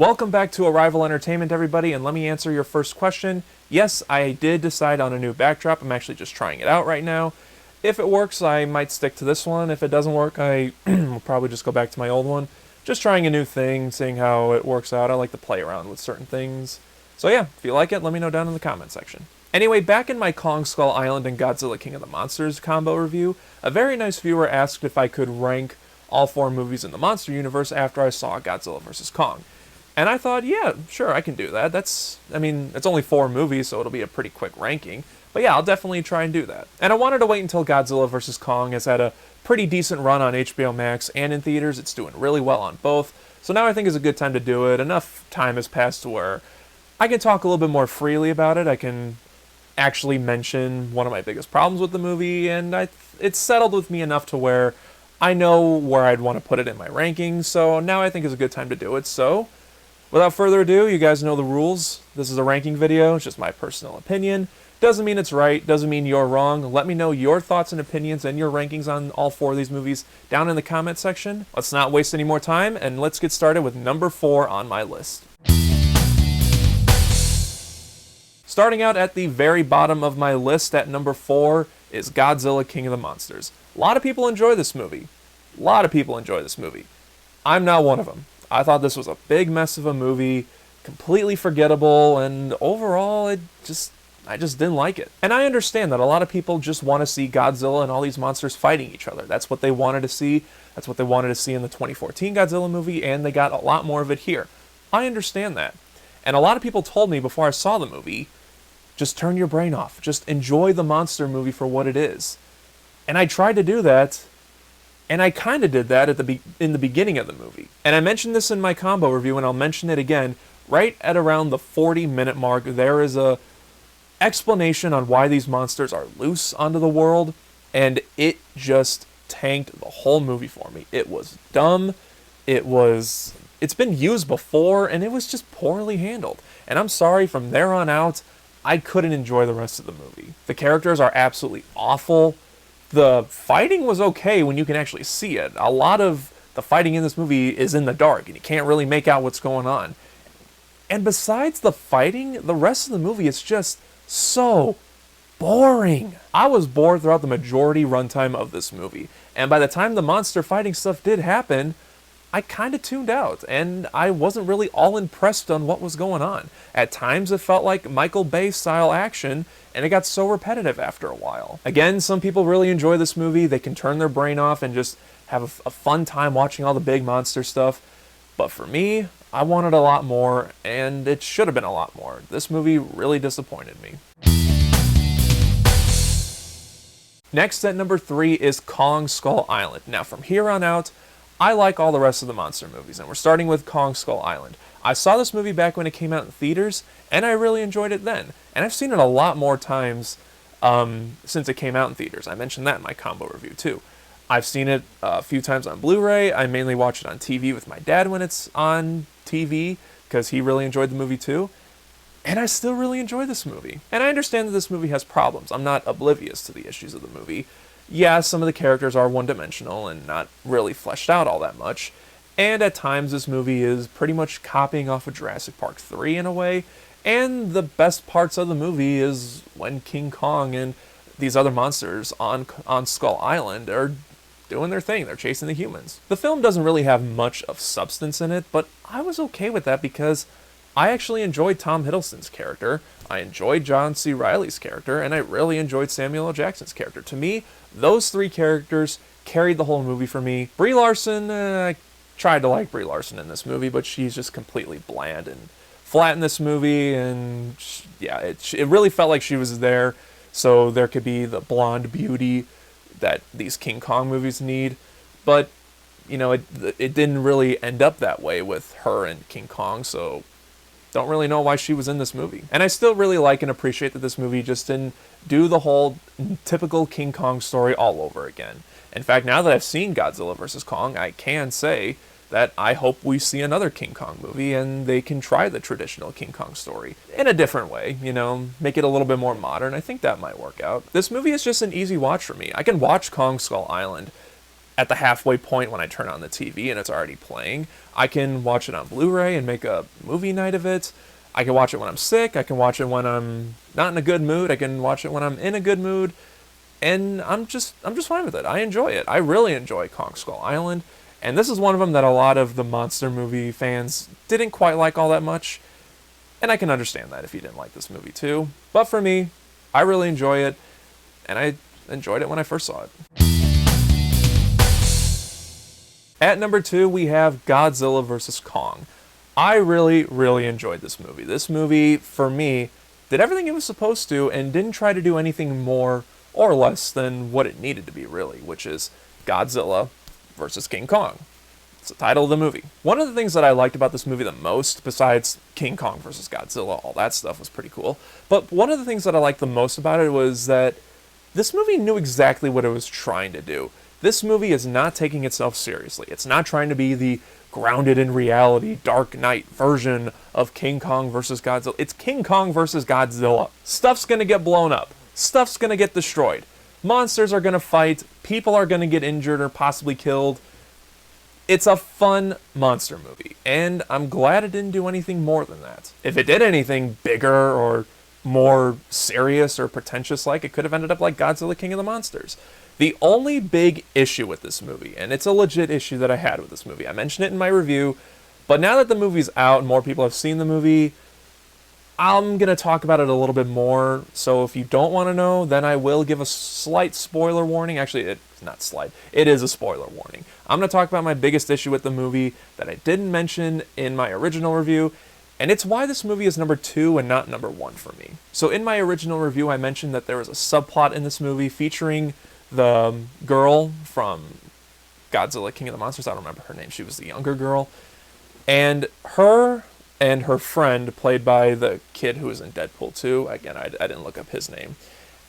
Welcome back to Arrival Entertainment, everybody, and let me answer your first question. Yes, I did decide on a new backdrop. I'm actually just trying it out right now. If it works, I might stick to this one. If it doesn't work, I will probably just go back to my old one. Just trying a new thing, seeing how it works out. I like to play around with certain things. So yeah, if you like it, let me know down in the comment section. Anyway, back in my Kong Skull Island and Godzilla King of the Monsters combo review, a very nice viewer asked if I could rank all 4 movies in the monster universe after I saw Godzilla vs. Kong. And I thought, yeah, sure, I can do that. It's only 4 movies, so it'll be a pretty quick ranking. But yeah, I'll definitely try and do that. And I wanted to wait until Godzilla vs. Kong has had a pretty decent run on HBO Max and in theaters. It's doing really well on both. So now I think is a good time to do it. Enough time has passed to where I can talk a little bit more freely about it. I can actually mention one of my biggest problems with the movie, and it's settled with me enough to where I know where I'd want to put it in my rankings. So now I think is a good time to do it. So without further ado, you guys know the rules. This is a ranking video. It's just my personal opinion. Doesn't mean it's right. Doesn't mean you're wrong. Let me know your thoughts and opinions and your rankings on all 4 of these movies down in the comment section. Let's not waste any more time, and let's get started with number 4 on my list. Starting out at the very bottom of my list at number 4 is Godzilla King of the Monsters. A lot of people enjoy this movie. I'm not one of them. I thought this was a big mess of a movie, completely forgettable, and overall, I just didn't like it. And I understand that a lot of people just want to see Godzilla and all these monsters fighting each other. That's what they wanted to see. That's what they wanted to see in the 2014 Godzilla movie, and they got a lot more of it here. I understand that. And a lot of people told me before I saw the movie, just turn your brain off. Just enjoy the monster movie for what it is. And I tried to do that, and I kind of did that in the beginning of the movie. And I mentioned this in my combo review, and I'll mention it again. Right at around the 40-minute mark, there is a explanation on why these monsters are loose onto the world, and it just tanked the whole movie for me. It was dumb. It's been used before, and it was just poorly handled. And I'm sorry, from there on out, I couldn't enjoy the rest of the movie. The characters are absolutely awful. The fighting was okay when you can actually see it. A lot of the fighting in this movie is in the dark, and you can't really make out what's going on. And besides the fighting, the rest of the movie is just so boring. I was bored throughout the majority runtime of this movie. And by the time the monster fighting stuff did happen, I kind of tuned out, and I wasn't really all impressed on what was going on. At times it felt like Michael Bay style action, and it got so repetitive after a while. Again, some people really enjoy this movie. They can turn their brain off and just have a fun time watching all the big monster stuff. But for me, I wanted a lot more, and it should have been a lot more. This movie really disappointed me. Next at number 3 is Kong Skull Island. Now from here on out, I like all the rest of the monster movies, and we're starting with Kong Skull Island. I saw this movie back when it came out in theaters, and I really enjoyed it then. And I've seen it a lot more times since it came out in theaters. I mentioned that in my combo review too. I've seen it a few times on Blu-ray. I mainly watch it on TV with my dad when it's on TV, because he really enjoyed the movie too. And I still really enjoy this movie. And I understand that this movie has problems. I'm not oblivious to the issues of the movie. Yeah, some of the characters are one-dimensional and not really fleshed out all that much. And at times this movie is pretty much copying off of Jurassic Park 3 in a way. And the best parts of the movie is when King Kong and these other monsters on Skull Island are doing their thing. They're chasing the humans. The film doesn't really have much of substance in it, but I was okay with that because I actually enjoyed Tom Hiddleston's character, I enjoyed John C. Reilly's character, and I really enjoyed Samuel L. Jackson's character. To me, those 3 characters carried the whole movie for me. Brie Larson, I tried to like Brie Larson in this movie, but she's just completely bland and flat in this movie, and yeah, it really felt like she was there so there could be the blonde beauty that these King Kong movies need, but, you know, it didn't really end up that way with her and King Kong, so don't really know why she was in this movie. And I still really like and appreciate that this movie just didn't do the whole typical King Kong story all over again. In fact, now that I've seen Godzilla vs. Kong, I can say that I hope we see another King Kong movie and they can try the traditional King Kong story in a different way, you know, make it a little bit more modern. I think that might work out. This movie is just an easy watch for me. I can watch Kong Skull Island at the halfway point when I turn on the TV and it's already playing. I can watch it on Blu-ray and make a movie night of it. I can watch it when I'm sick. I can watch it when I'm not in a good mood. I can watch it when I'm in a good mood. And I'm just fine with it. I enjoy it. I really enjoy Kong Skull Island. And this is one of them that a lot of the monster movie fans didn't quite like all that much. And I can understand that if you didn't like this movie too. But for me, I really enjoy it. And I enjoyed it when I first saw it. At number 2, we have Godzilla vs. Kong. I really, really enjoyed this movie. This movie, for me, did everything it was supposed to and didn't try to do anything more or less than what it needed to be, really, which is Godzilla versus King Kong. It's the title of the movie. One of the things that I liked about this movie the most, besides King Kong versus Godzilla, all that stuff was pretty cool, but one of the things that I liked the most about it was that this movie knew exactly what it was trying to do. This movie is not taking itself seriously. It's not trying to be the grounded in reality, Dark Knight version of King Kong versus Godzilla. It's King Kong versus Godzilla. Stuff's gonna get blown up. Stuff's gonna get destroyed. Monsters are gonna fight. People are gonna get injured or possibly killed. It's a fun monster movie, and I'm glad it didn't do anything more than that. If it did anything bigger or more serious or pretentious like, it could have ended up like Godzilla King of the Monsters. The only big issue with this movie, and it's a legit issue that I had with this movie, I mentioned it in my review, but now that the movie's out and more people have seen the movie, I'm going to talk about it a little bit more. So if you don't want to know, then I will give a slight spoiler warning. Actually, it's not slight. It is a spoiler warning. I'm going to talk about my biggest issue with the movie that I didn't mention in my original review, and it's why this movie is number 2 and not number 1 for me. So in my original review, I mentioned that there was a subplot in this movie featuring the girl from Godzilla King of the Monsters. I don't remember her name. She was the younger girl. And her friend, played by the kid who was in Deadpool 2. Again, I didn't look up his name.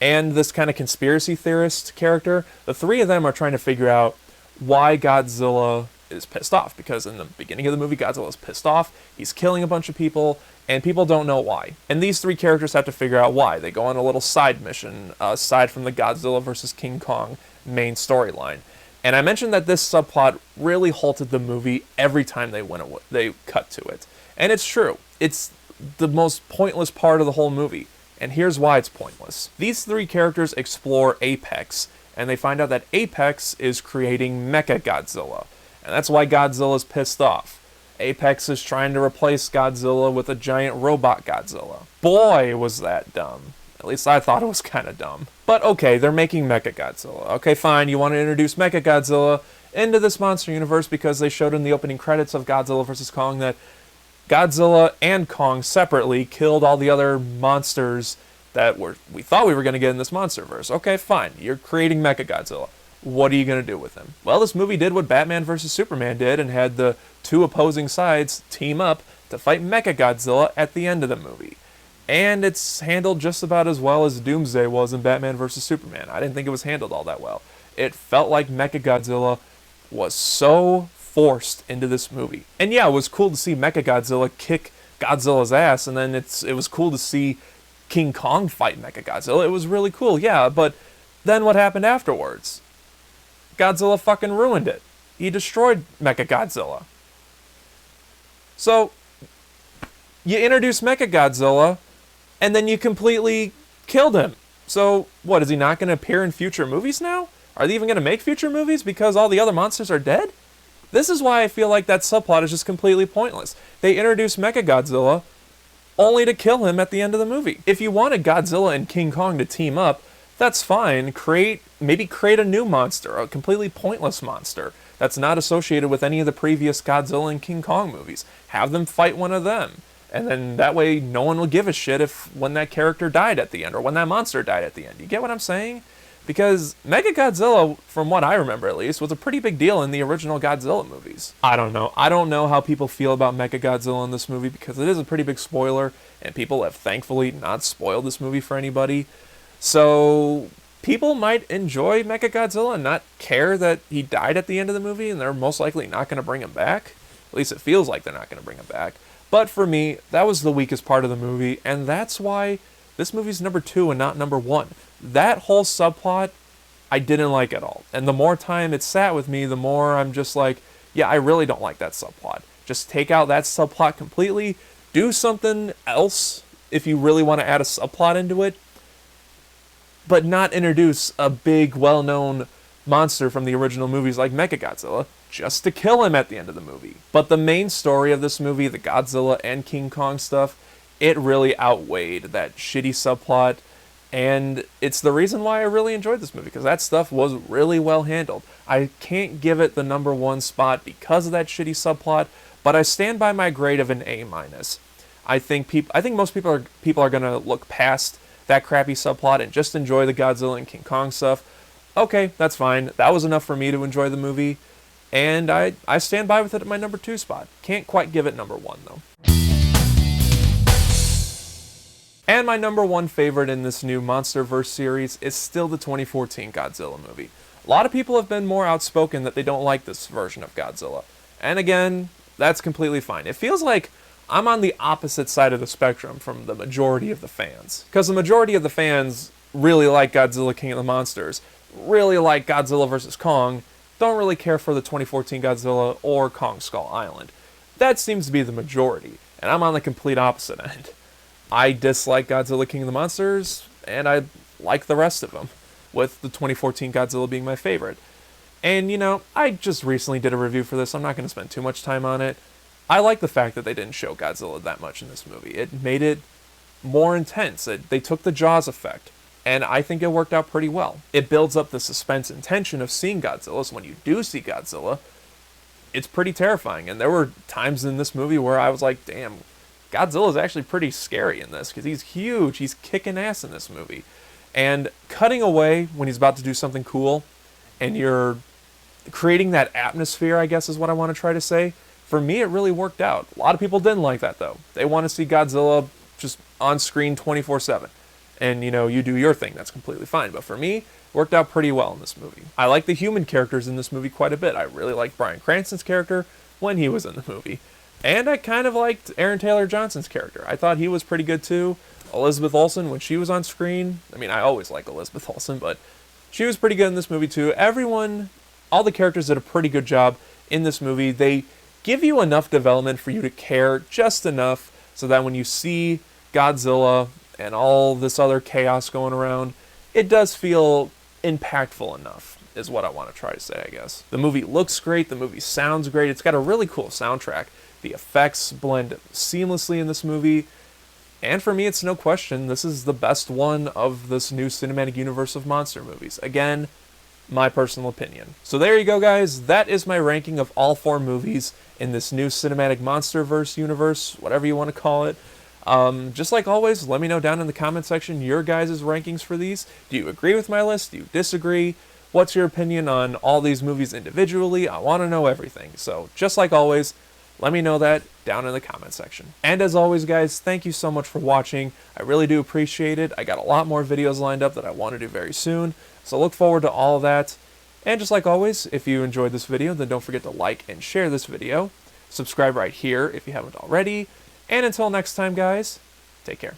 And this kind of conspiracy theorist character. The three of them are trying to figure out why Godzilla is pissed off. Because in the beginning of the movie, Godzilla is pissed off. He's killing a bunch of people. And people don't know why. And these three characters have to figure out why. They go on a little side mission, aside from the Godzilla vs. King Kong main storyline. And I mentioned that this subplot really halted the movie every time they cut to it. And it's true. It's the most pointless part of the whole movie. And here's why it's pointless. These three characters explore Apex, and they find out that Apex is creating Mechagodzilla. And that's why Godzilla's pissed off. Apex is trying to replace Godzilla with a giant robot Godzilla. Boy, was that dumb. At least I thought it was kind of dumb. But okay, they're making Mechagodzilla. Okay, fine, you want to introduce Mechagodzilla into this monster universe because they showed in the opening credits of Godzilla vs. Kong that Godzilla and Kong separately killed all the other monsters that we thought we were going to get in this monsterverse. Okay, fine, you're creating Mechagodzilla. What are you going to do with him? Well, this movie did what Batman vs. Superman did and had the two opposing sides team up to fight Mechagodzilla at the end of the movie. And it's handled just about as well as Doomsday was in Batman vs. Superman. I didn't think it was handled all that well. It felt like Mechagodzilla was so forced into this movie. And yeah, it was cool to see Mechagodzilla kick Godzilla's ass, and then it was cool to see King Kong fight Mechagodzilla. It was really cool, yeah, but then what happened afterwards? Godzilla fucking ruined it. He destroyed Mechagodzilla. So, you introduce Mechagodzilla, and then you completely killed him. So, what, is he not going to appear in future movies now? Are they even going to make future movies because all the other monsters are dead? This is why I feel like that subplot is just completely pointless. They introduced Mechagodzilla only to kill him at the end of the movie. If you wanted Godzilla and King Kong to team up, that's fine. Maybe create a new monster, a completely pointless monster that's not associated with any of the previous Godzilla and King Kong movies. Have them fight one of them. And then that way no one will give a shit when that character died at the end or when that monster died at the end. You get what I'm saying? Because Mechagodzilla, from what I remember at least, was a pretty big deal in the original Godzilla movies. I don't know. I don't know how people feel about Mechagodzilla in this movie because it is a pretty big spoiler, and people have thankfully not spoiled this movie for anybody. So people might enjoy Mechagodzilla and not care that he died at the end of the movie, and they're most likely not going to bring him back. At least it feels like they're not going to bring him back. But for me, that was the weakest part of the movie, and that's why this movie's number 2 and not number 1. That whole subplot I didn't like at all. And the more time it sat with me, the more I'm just like, yeah, I really don't like that subplot. Just take out that subplot completely, do something else if you really want to add a subplot into it, but not introduce a big, well-known monster from the original movies like Mechagodzilla just to kill him at the end of the movie. But the main story of this movie, the Godzilla and King Kong stuff, it really outweighed that shitty subplot, and it's the reason why I really enjoyed this movie, because that stuff was really well handled. I can't give it the #1 spot because of that shitty subplot, but I stand by my grade of an A-. I think most people are gonna look past that crappy subplot and just enjoy the Godzilla and King Kong stuff. Okay, that's fine. That was enough for me to enjoy the movie, and I stand by with it at my #2 spot. Can't quite give it #1 though. And my #1 favorite in this new MonsterVerse series is still the 2014 Godzilla movie. A lot of people have been more outspoken that they don't like this version of Godzilla. And again, that's completely fine. It feels like I'm on the opposite side of the spectrum from the majority of the fans. Because the majority of the fans really like Godzilla King of the Monsters, really like Godzilla vs. Kong, don't really care for the 2014 Godzilla or Kong Skull Island. That seems to be the majority, and I'm on the complete opposite end. I dislike Godzilla King of the Monsters, and I like the rest of them, with the 2014 Godzilla being my favorite. And, you know, I just recently did a review for this, I'm not going to spend too much time on it. I like the fact that they didn't show Godzilla that much in this movie. It made it more intense. They took the Jaws effect, and I think it worked out pretty well. It builds up the suspense and tension of seeing Godzilla, so when you do see Godzilla, it's pretty terrifying. And there were times in this movie where I was like, damn, Godzilla's actually pretty scary in this, because he's huge, he's kicking ass in this movie. And cutting away when he's about to do something cool, and you're creating that atmosphere, I guess is what I want to try to say. For me, it really worked out. A lot of people didn't like that, though. They want to see Godzilla just on screen 24/7. And, you know, you do your thing, that's completely fine. But for me, it worked out pretty well in this movie. I like the human characters in this movie quite a bit. I really liked Bryan Cranston's character when he was in the movie. And I kind of liked Aaron Taylor Johnson's character. I thought he was pretty good, too. Elizabeth Olsen, when she was on screen, I mean, I always like Elizabeth Olsen, but she was pretty good in this movie, too. All the characters did a pretty good job in this movie. They give you enough development for you to care just enough so that when you see Godzilla and all this other chaos going around, it does feel impactful enough, is what I want to try to say, I guess. The movie looks great, the movie sounds great, it's got a really cool soundtrack. The effects blend seamlessly in this movie, and for me, it's no question, this is the best one of this new cinematic universe of monster movies. Again, my personal opinion. So there you go, guys. That is my ranking of all 4 movies in this new cinematic MonsterVerse universe, whatever you want to call it. Just like always, let me know down in the comment section your guys' rankings for these. Do you agree with my list? Do you disagree? What's your opinion on all these movies individually? I want to know everything. So just like always, let me know that down in the comment section. And as always, guys, thank you so much for watching. I really do appreciate it. I got a lot more videos lined up that I want to do very soon, so look forward to all of that. And just like always, if you enjoyed this video, then don't forget to like and share this video. Subscribe right here if you haven't already. And until next time, guys, take care.